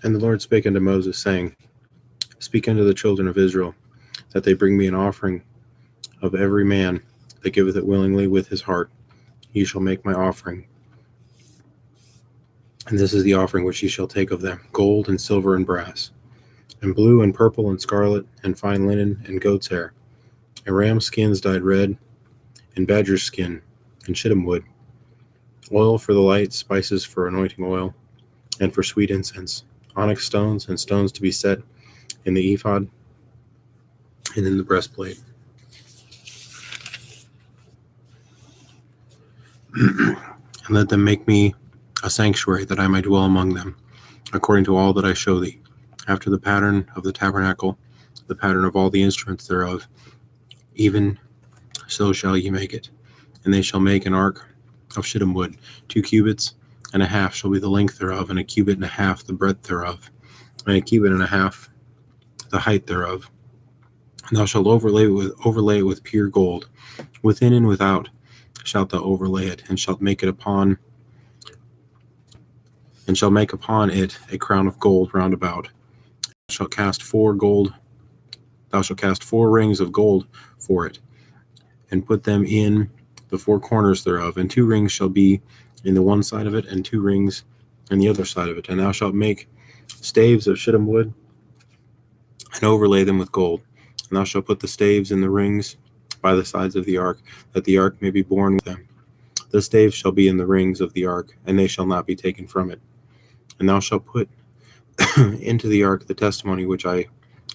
And the Lord spake unto Moses, saying, Speak unto the children of Israel, that they bring me an offering of every man that giveth it willingly with his heart. Ye shall make my offering. And this is the offering which ye shall take of them: gold and silver and brass, and blue and purple and scarlet, and fine linen and goat's hair, and ram skins dyed red, and badger skin, and shittim wood, oil for the light, spices for anointing oil, and for sweet incense, onyx stones, and stones to be set in the ephod and in the breastplate. And let them make me a sanctuary, that I may dwell among them, according to all that I show thee, after the pattern of the tabernacle, the pattern of all the instruments thereof, even so shall ye make it. And they shall make an ark of shittim wood. 2 cubits and a half shall be the length thereof, and a cubit and a half the breadth thereof, and a cubit and a half the height thereof. And thou shalt overlay it with pure gold, within and without shalt thou overlay it, and shalt make upon it a crown of gold round about. Thou shalt cast 4 rings of gold for it, and put them in the 4 corners thereof, and 2 rings shall be in the one side of it, and 2 rings in the other side of it. And thou shalt make staves of shittim wood, and overlay them with gold. And thou shalt put the staves in the rings by the sides of the ark, that the ark may be borne with them. The staves shall be in the rings of the ark, and they shall not be taken from it. And thou shalt put into the ark the testimony which I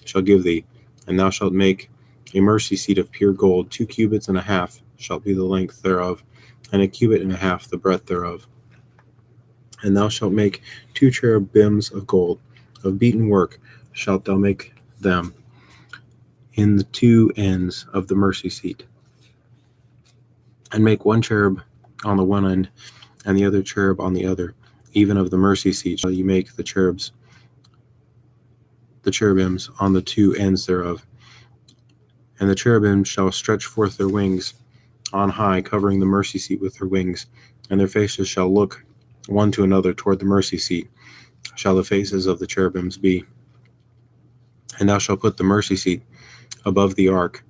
shall give thee. And thou shalt make a mercy seat of pure gold. 2 cubits and a half shall be the length thereof, and a cubit and a half the breadth thereof. And thou shalt make 2 cherubims of gold. Of beaten work shalt thou make them in the 2 ends of the mercy seat. And make 1 cherub on the one end, and the other cherub on the other. Even of the mercy seat shall ye make the cherubims on the 2 ends thereof. And the cherubims shall stretch forth their wings on high, covering the mercy seat with their wings, and their faces shall look one to another toward the mercy seat, shall the faces of the cherubims be. And thou shalt put the mercy seat above the ark,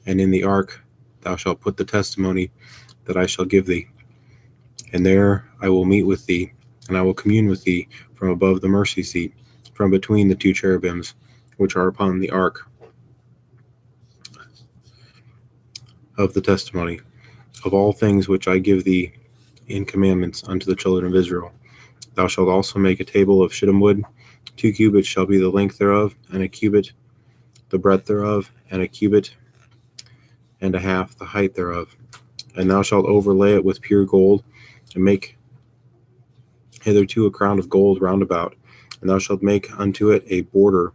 and in the ark thou shalt put the testimony that I shall give thee. And there I will meet with thee, and I will commune with thee from above the mercy seat, from between the 2 cherubims which are upon the ark of the testimony, of all things which I give thee in commandments unto the children of Israel. Thou shalt also make a table of shittim wood. 2 cubits shall be the length thereof, and a cubit the breadth thereof, and a cubit and a half the height thereof. And thou shalt overlay it with pure gold, and make hitherto a crown of gold round about. And thou shalt make unto it a border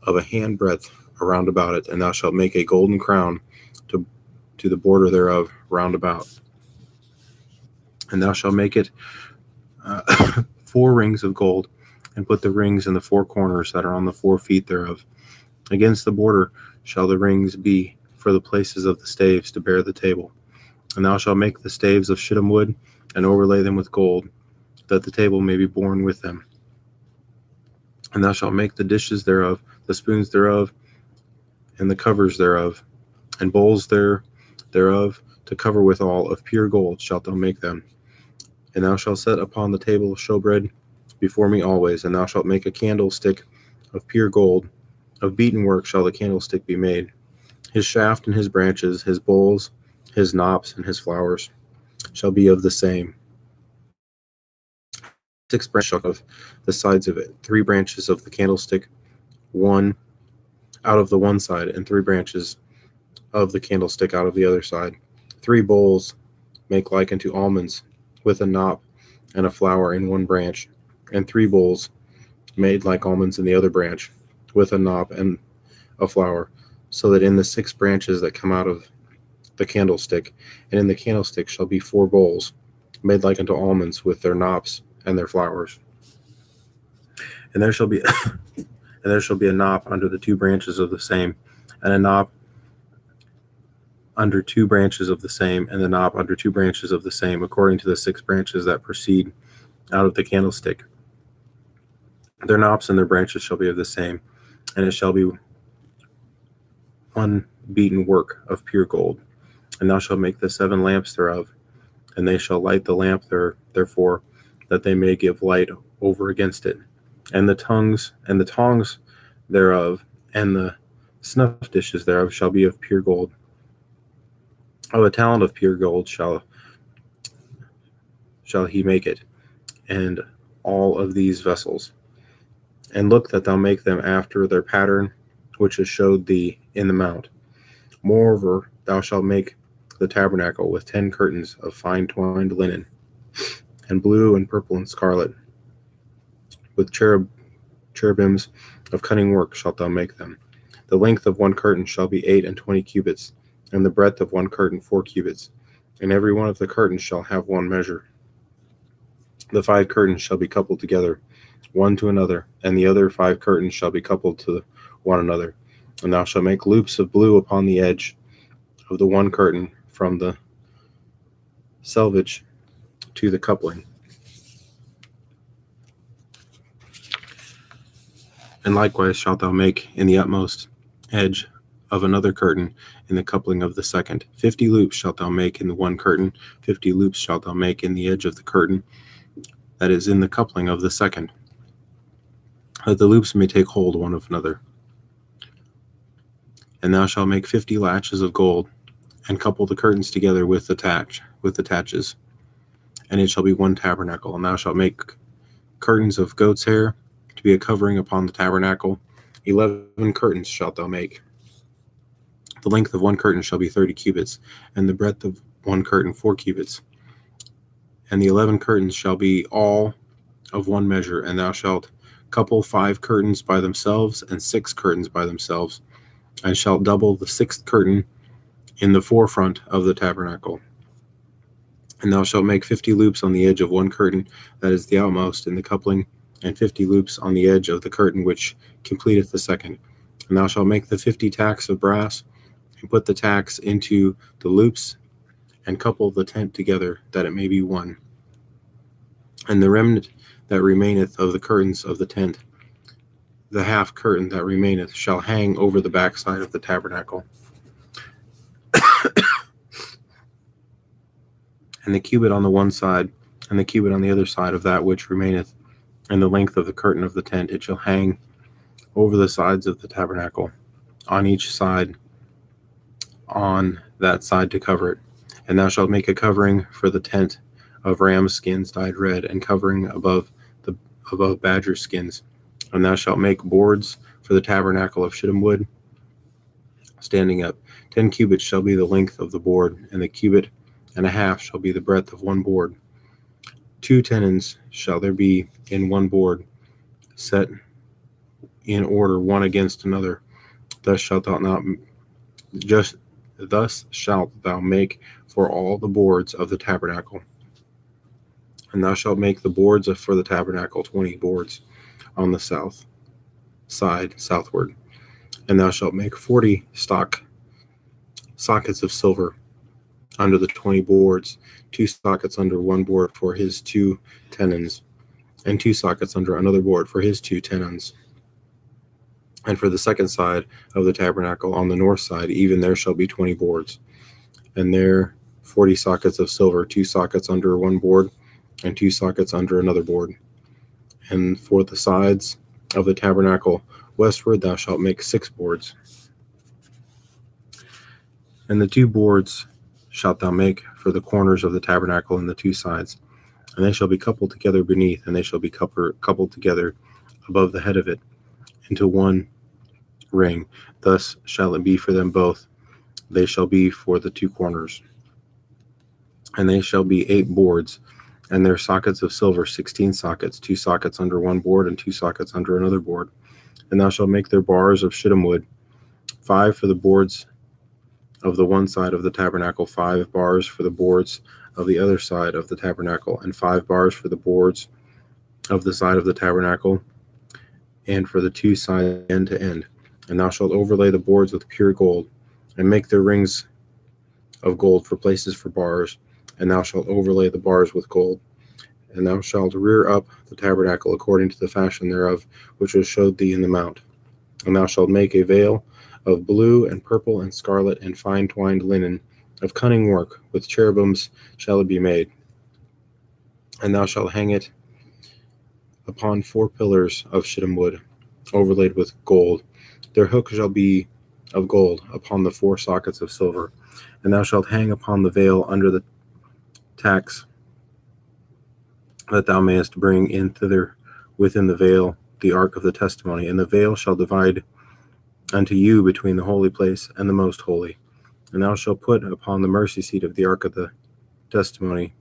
of a hand breadth around about it, and thou shalt make a golden crown to the border thereof round about. And thou shalt make it 4 rings of gold, and put the rings in the 4 corners that are on the 4 feet thereof. Against the border shall the rings be for the places of the staves to bear the table. And thou shalt make the staves of shittim wood, and overlay them with gold, that the table may be borne with them. And thou shalt make the dishes thereof, the spoons thereof, and the covers thereof, and bowls thereof, to cover withal, of pure gold shalt thou make them. And thou shalt set upon the table showbread before me always. And thou shalt make a candlestick of pure gold. Of beaten work shall the candlestick be made. His shaft and his branches, his bowls, his knops, and his flowers shall be of the same. 6 branches of the sides of it, 3 branches of the candlestick, one out of the one side, and 3 branches of the candlestick out of the other side. 3 bowls make like unto almonds, with a knop and a flower in one branch, and 3 bowls made like almonds in the other branch, with a knop and a flower, so that in the 6 branches that come out of the candlestick, and in the candlestick shall be 4 bowls, made like unto almonds, with their knops and their flowers. And there shall be a knop under the 2 branches of the same, and a knop under 2 branches of the same, and the knop under 2 branches of the same, according to the 6 branches that proceed out of the candlestick. Their knops and their branches shall be of the same, and it shall be one beaten work of pure gold. And thou shalt make the 7 lamps thereof, and they shall light the lamp therefore, that they may give light over against it. And the tongs thereof, and the snuff dishes thereof shall be of pure gold. Of a talent of pure gold shall he make it, and all of these vessels. And look that thou make them after their pattern, which is showed thee in the mount. Moreover, thou shalt make the tabernacle with 10 curtains of fine twined linen, and blue and purple and scarlet. With cherubims of cunning work shalt thou make them. The length of one curtain shall be 28 cubits, and the breadth of one curtain 4 cubits, and every one of the curtains shall have one measure. The 5 curtains shall be coupled together, one to another, and the other 5 curtains shall be coupled to one another. And thou shalt make loops of blue upon the edge of the one curtain from the selvage to the coupling. And likewise shalt thou make in the utmost edge of another curtain in the coupling of the second. 50 loops shalt thou make in the one curtain, 50 loops shalt thou make in the edge of the curtain that is in the coupling of the second, that the loops may take hold one of another. And thou shalt make 50 latches of gold, and couple the curtains together with the taches, and it shall be one tabernacle. And thou shalt make curtains of goat's hair to be a covering upon the tabernacle. 11 curtains shalt thou make. The length of one curtain shall be 30 cubits, and the breadth of one curtain 4 cubits. And the 11 curtains shall be all of one measure, and thou shalt couple 5 curtains by themselves, and 6 curtains by themselves, and shalt double the 6th curtain in the forefront of the tabernacle. And thou shalt make 50 loops on the edge of one curtain that is the outmost in the coupling, and 50 loops on the edge of the curtain which completeth the second. And thou shalt make the 50 tacks of brass, and put the tacks into the loops, and couple the tent together, that it may be one. And the remnant that remaineth of the curtains of the tent, the half curtain that remaineth, shall hang over the backside of the tabernacle. And the cubit on the one side, and the cubit on the other side of that which remaineth, and the length of the curtain of the tent, it shall hang over the sides of the tabernacle, on each side, on that side to cover it. And thou shalt make a covering for the tent of ram skins dyed red, and covering above badger skins. And thou shalt make boards for the tabernacle of shittim wood, standing up. 10 cubits shall be the length of the board, and the cubit and a half shall be the breadth of one board. 2 tenons shall there be in one board, set in order one against another. Thus shalt thou make for all the boards of the tabernacle. And thou shalt make the boards for the tabernacle 20 boards on the south side southward. And thou shalt make 40 sockets of silver under the 20 boards, 2 sockets under one board for his 2 tenons, and 2 sockets under another board for his 2 tenons. And for the second side of the tabernacle on the north side, even there shall be 20 boards, and there 40 sockets of silver, 2 sockets under one board, and 2 sockets under another board. And for the sides of the tabernacle westward, thou shalt make 6 boards. And the 2 boards shalt thou make for the corners of the tabernacle in the 2 sides, and they shall be coupled together beneath, and they shall be coupled together above the head of it into one ring. Thus shall it be for them both. They shall be for the 2 corners. And they shall be 8 boards, and their sockets of silver 16 sockets, 2 sockets under one board, and 2 sockets under another board. And thou shalt make their bars of shittim wood, 5 for the boards of the one side of the tabernacle, 5 bars for the boards of the other side of the tabernacle, and 5 bars for the boards of the side of the tabernacle, and for the 2 sides end to end. And thou shalt overlay the boards with pure gold, and make their rings of gold for places for bars, and thou shalt overlay the bars with gold. And thou shalt rear up the tabernacle according to the fashion thereof, which was showed thee in the mount. And thou shalt make a veil of blue and purple and scarlet and fine twined linen, of cunning work, with cherubims shall it be made. And thou shalt hang it upon 4 pillars of shittim wood, overlaid with gold. Their hook shall be of gold upon the 4 sockets of silver. And thou shalt hang upon the veil under the tacks, that thou mayest bring in thither within the veil the ark of the testimony. And the veil shall divide unto you between the holy place and the most holy. And thou shalt put upon the mercy seat of the ark of the testimony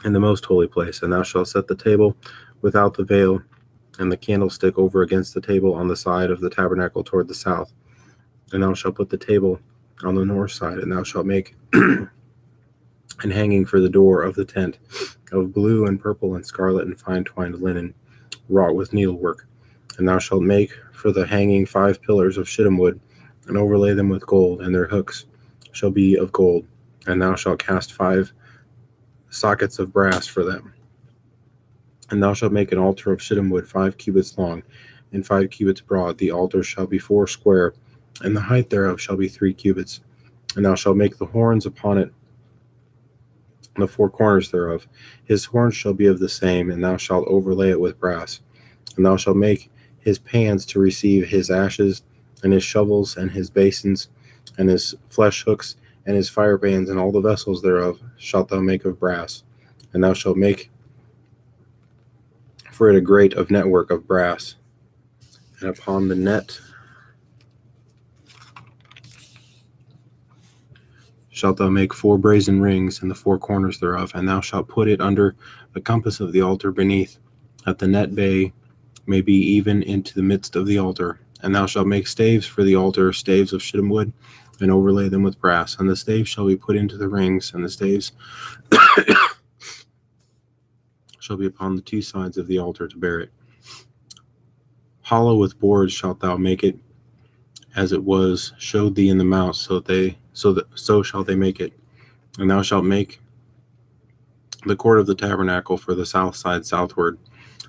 in the most holy place. And thou shalt set the table without the veil, and the candlestick over against the table on the side of the tabernacle toward the south. And thou shalt put the table on the north side, and thou shalt make an hanging for the door of the tent of blue and purple and scarlet and fine twined linen, wrought with needlework. And thou shalt make for the hanging 5 pillars of shittim wood, and overlay them with gold, and their hooks shall be of gold. And thou shalt cast 5 sockets of brass for them. And thou shalt make an altar of shittim wood 5 cubits long, and 5 cubits broad. The altar shall be 4 square, and the height thereof shall be 3 cubits. And thou shalt make the horns upon it, the 4 corners thereof. His horns shall be of the same, and thou shalt overlay it with brass. And thou shalt make his pans to receive his ashes, and his shovels, and his basins, and his flesh hooks, and his fire pans, and all the vessels thereof shalt thou make of brass. And thou shalt make for it a grate of network of brass. And upon the net shalt thou make 4 brazen rings in the 4 corners thereof. And thou shalt put it under the compass of the altar beneath, that the net bay may be even into the midst of the altar. And thou shalt make staves for the altar, staves of shittim wood, and overlay them with brass. And the staves shall be put into the rings, and the staves shall be upon the 2 sides of the altar to bear it. Hollow with boards shalt thou make it, as it was showed thee in the mount, so shall they make it. And thou shalt make the court of the tabernacle for the south side southward.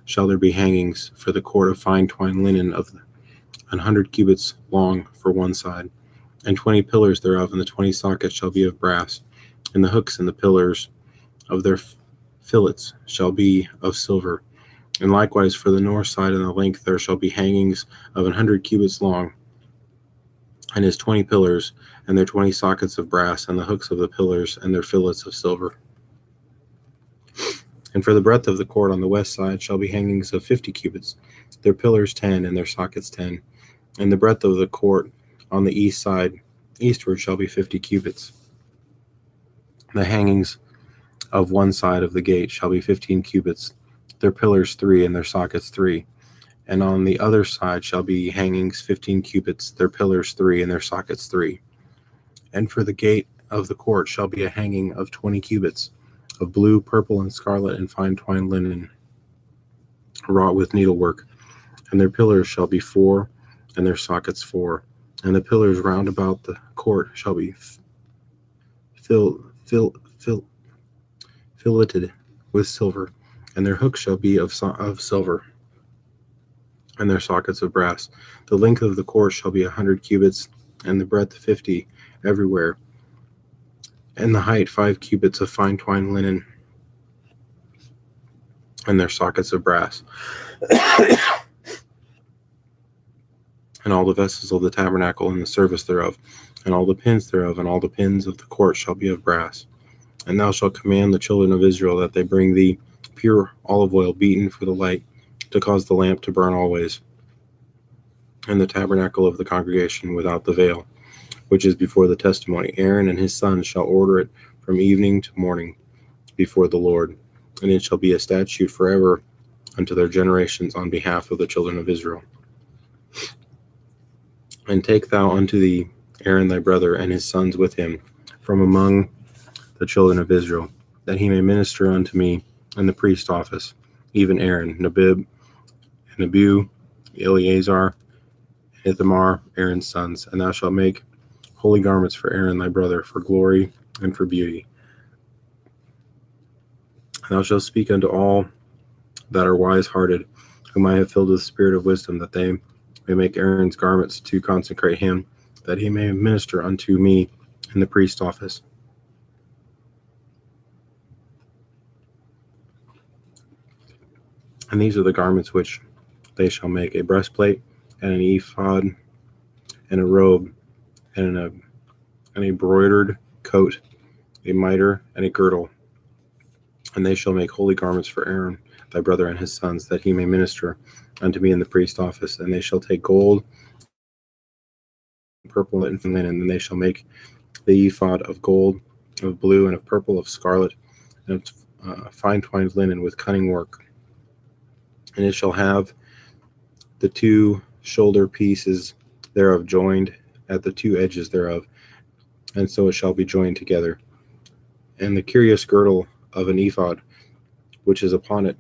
Shall there be hangings for the cord of fine twined linen of 100 cubits long for one side, and 20 pillars thereof, and the 20 sockets shall be of brass, and the hooks and the pillars of their fillets shall be of silver. And likewise for the north side and the length there shall be hangings of 100 cubits long, and his 20 pillars, and their 20 sockets of brass, and the hooks of the pillars, and their fillets of silver. And for the breadth of the court on the west side shall be hangings of 50 cubits, their pillars 10, and their sockets 10. And the breadth of the court on the east side eastward shall be 50 cubits. The hangings of one side of the gate shall be 15 cubits, their pillars 3, and their sockets 3. And on the other side shall be hangings 15 cubits, their pillars 3, and their sockets 3. And for the gate of the court shall be a hanging of 20 cubits, of blue, purple, and scarlet, and fine twined linen, wrought with needlework. And their pillars shall be 4, and their sockets 4. And the pillars round about the court shall be filleted with silver, and their hooks shall be of silver, and their sockets of brass. The length of the court shall be 100 cubits, and the breadth 50 everywhere, and the height 5 cubits of fine twined linen, and their sockets of brass. And all the vessels of the tabernacle and the service thereof, and all the pins thereof, and all the pins of the court shall be of brass. And thou shalt command the children of Israel that they bring thee pure olive oil beaten for the light, to cause the lamp to burn always, and the tabernacle of the congregation without the veil, which is before the testimony. Aaron and his sons shall order it from evening to morning before the Lord, and it shall be a statute forever unto their generations on behalf of the children of Israel. And take thou unto thee Aaron thy brother and his sons with him from among the children of Israel, that he may minister unto me in the priest office, even Aaron, Nabib, and Abihu, Eleazar, and Ithamar, Aaron's sons. And thou shalt make holy garments for Aaron thy brother, for glory and for beauty. Thou shalt speak unto all that are wise-hearted, whom I have filled with the spirit of wisdom, that they may make Aaron's garments to consecrate him, that he may minister unto me in the priest's office. And these are the garments which they shall make: a breastplate, and an ephod, and a robe, and a broidered coat, a mitre, and a girdle. And they shall make holy garments for Aaron thy brother and his sons, that he may minister unto me in the priest's office. And they shall take gold, purple, and linen, and they shall make the ephod of gold, of blue, and of purple, of scarlet, and of fine twined linen with cunning work. And it shall have the two shoulder pieces thereof joined at the two edges thereof, and so it shall be joined together. And the curious girdle of an ephod, which is upon it,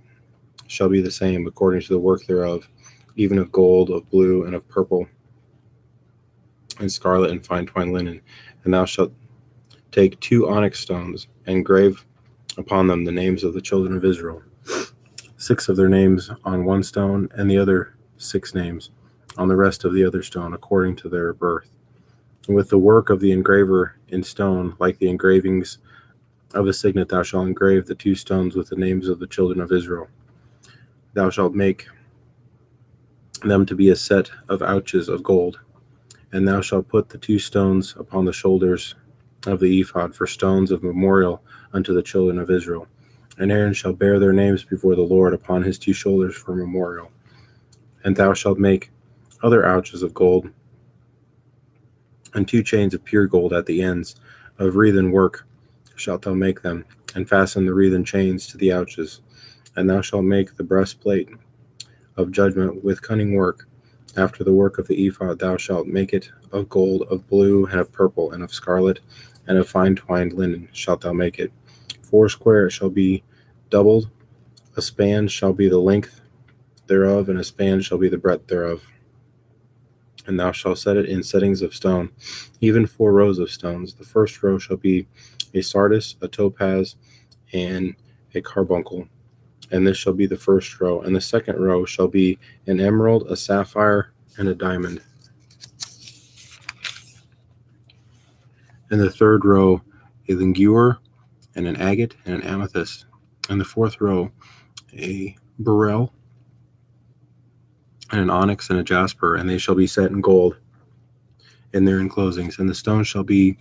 shall be the same according to the work thereof, even of gold, of blue, and of purple, and scarlet, and fine twined linen. And thou shalt take 2 onyx stones, and grave upon them the names of the children of Israel, 6 of their names on one stone, and the other 6 names on the rest of the other stone, according to their birth. And with the work of the engraver in stone, like the engravings of a signet, thou shalt engrave the 2 stones with the names of the children of Israel. Thou shalt make them to be a set of ouches of gold. And thou shalt put the 2 stones upon the shoulders of the ephod for stones of memorial unto the children of Israel. And Aaron shall bear their names before the Lord upon his 2 shoulders for memorial. And thou shalt make other ouches of gold, and 2 chains of pure gold at the ends. Of wreathen work shalt thou make them, and fasten the wreathen chains to the ouches. And thou shalt make the breastplate of judgment with cunning work. After the work of the ephod, thou shalt make it of gold, of blue, and of purple, and of scarlet, and of fine twined linen shalt thou make it. 4 square it shall be doubled. A span shall be the length thereof, and a span shall be the breadth thereof. And thou shalt set it in settings of stone, even 4 rows of stones. The first row shall be a sardius, a topaz, and a carbuncle. And this shall be the first row. And the second row shall be an emerald, a sapphire, and a diamond. And the third row, a linguer, and an agate, and an amethyst. And the fourth row, a beryl, and an onyx, and a jasper. And they shall be set in gold in their enclosings. And the stones shall be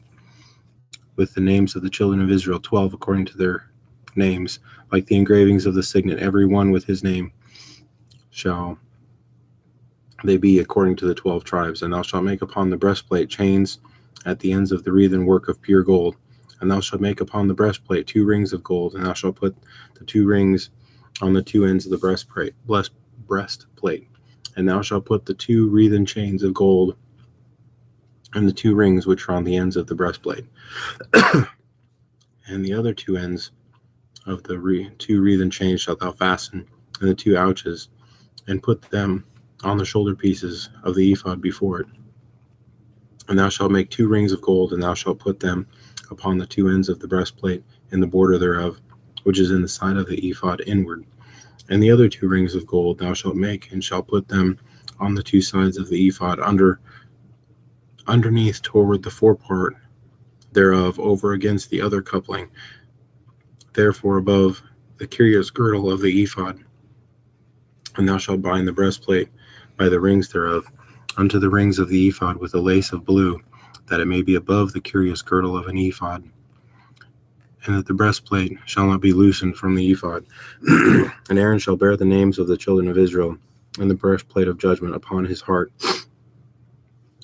with the names of the children of Israel, 12 according to their names, like the engravings of the signet, every one with his name shall they be according to the 12 tribes. And thou shalt make upon the breastplate chains at the ends of the wreathen work of pure gold. And thou shalt make upon the breastplate 2 rings of gold, and thou shalt put the 2 rings on the 2 ends of the breastplate. And thou shalt put the 2 wreathen chains of gold and the 2 rings which are on the ends of the breastplate, and the other 2 ends of the 2 wreathen chains shalt thou fasten in the 2 ouches, and put them on the shoulder pieces of the ephod before it. And thou shalt make 2 rings of gold, and thou shalt put them upon the 2 ends of the breastplate in the border thereof, which is in the side of the ephod inward. And the other 2 rings of gold thou shalt make, and shalt put them on the 2 sides of the ephod underneath toward the forepart thereof, over against the other coupling, therefore above the curious girdle of the ephod. And thou shalt bind the breastplate by the rings thereof unto the rings of the ephod with a lace of blue, that it may be above the curious girdle of an ephod, and that the breastplate shall not be loosened from the ephod. And Aaron shall bear the names of the children of Israel and the breastplate of judgment upon his heart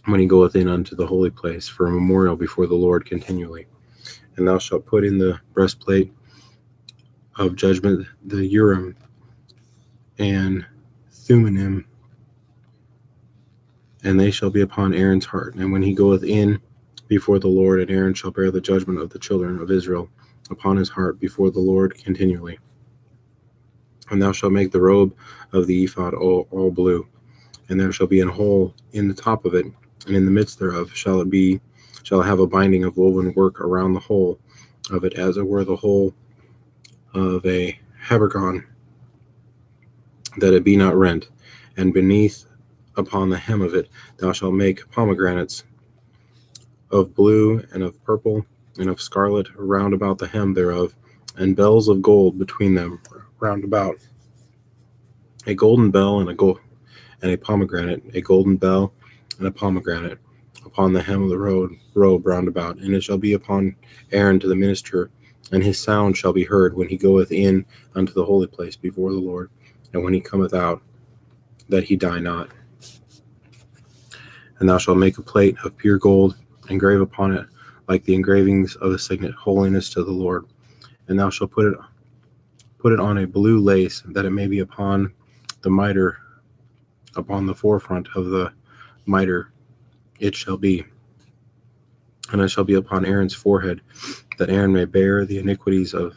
when he goeth in unto the holy place for a memorial before the Lord continually. And thou shalt put in the breastplate of judgment the Urim and Thummim, and they shall be upon Aaron's heart. And when he goeth in before the Lord, and Aaron shall bear the judgment of the children of Israel upon his heart before the Lord continually. And thou shalt make the robe of the ephod all blue, and there shall be an hole in the top of it, and in the midst thereof shall have a binding of woven work around the hole of it, as it were the hole of a habergeon, that it be not rent, and beneath upon the hem of it thou shalt make pomegranates of blue and of purple and of scarlet round about the hem thereof, and bells of gold between them round about. A golden bell and a pomegranate, a golden bell and a pomegranate upon the hem of the robe round about, and it shall be upon Aaron to the minister, and his sound shall be heard when he goeth in unto the holy place before the Lord, and when he cometh out, that he die not. And thou shalt make a plate of pure gold, engrave upon it like the engravings of the signet, holiness to the Lord. And thou shalt put it on a blue lace, that it may be upon the mitre, upon the forefront of the mitre it shall be. And it shall be upon Aaron's forehead, that Aaron may bear the iniquities of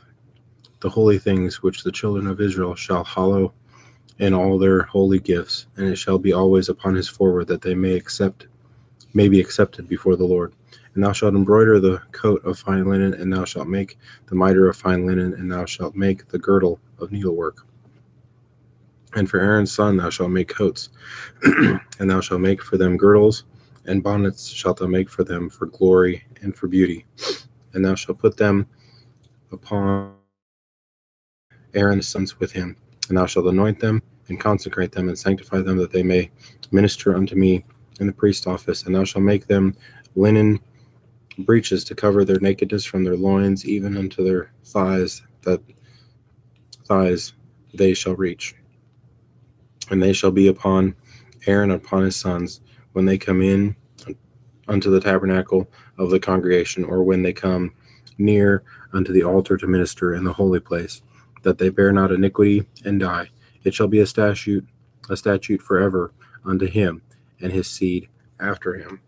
the holy things which the children of Israel shall hallow in all their holy gifts, and it shall be always upon his forehead, that they may be accepted before the Lord. And thou shalt embroider the coat of fine linen, and thou shalt make the mitre of fine linen, and thou shalt make the girdle of needlework. And for Aaron's son thou shalt make coats, and thou shalt make for them girdles, and bonnets shalt thou make for them for glory and for beauty. And thou shalt put them upon Aaron's sons with him, and thou shalt anoint them, and consecrate them, and sanctify them, that they may minister unto me in the priest's office. And thou shalt make them linen breeches to cover their nakedness from their loins even unto their thighs, that thighs they shall reach. And they shall be upon Aaron and upon his sons when they come in unto the tabernacle of the congregation, or when they come near unto the altar to minister in the holy place, that they bear not iniquity and die. It shall be a statute forever unto him and his seed after him.